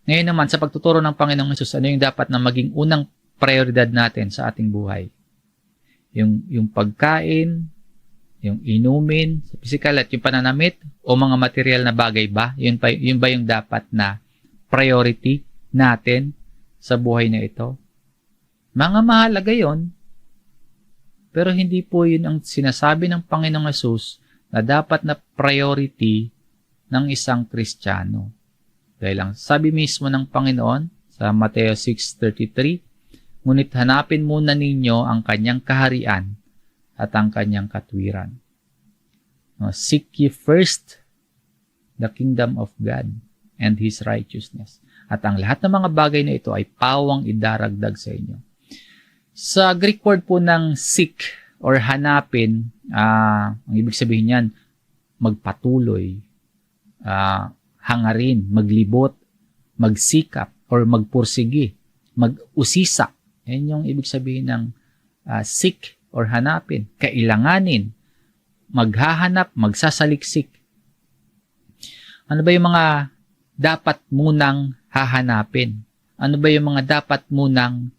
Ngayon naman, sa pagtuturo ng Panginoong Hesus, ano yung dapat na maging unang prioridad natin sa ating buhay? Yung pagkain, yung inumin, sa physical at yung pananamit, o mga material na bagay ba? Yun ba yung dapat na priority natin sa buhay na ito? Mga mahalaga yon, pero hindi po yun ang sinasabi ng Panginoong Hesus na dapat na priority ng isang Kristiyano. Dahil lang, sabi mismo ng Panginoon sa Mateo 6:33, ngunit hanapin muna ninyo ang kanyang kaharian at ang kanyang katwiran. No, seek ye first the kingdom of God and His righteousness. At ang lahat ng mga bagay na ito ay pawang idaragdag sa inyo. Sa Greek word po ng seek or hanapin, ang ibig sabihin niyan, magpatuloy, hangarin, maglibot, magsikap, or magpursigi, mag-usisa. Yan yung ibig sabihin ng seek or hanapin. Kailanganin, maghahanap, magsasaliksik. Ano ba yung mga dapat munang hahanapin? Ano ba yung mga dapat munang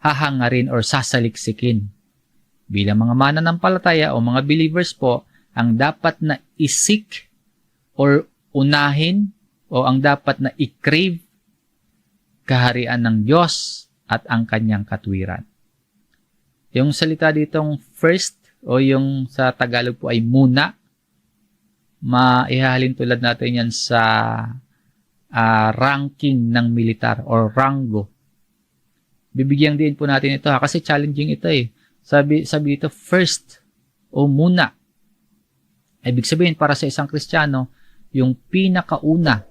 hahangarin or sasaliksikin? Bilang mga mananampalataya o mga believers po, ang dapat na isik or unahin o ang dapat na i-crave kaharian ng Diyos at ang kanyang katwiran. Yung salita ditong first o yung sa Tagalog po ay muna, maihahalin tulad natin yan sa ranking ng militar or ranggo. Bibigyan din po natin ito kasi challenging ito eh. Sabi dito first o muna. Ibig sabihin para sa isang Kristiyano, yung pinakauna,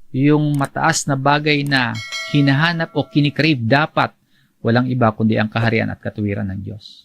yung mataas na bagay na hinahanap o kinikrave dapat walang iba kundi ang kaharian at katwiran ng Diyos.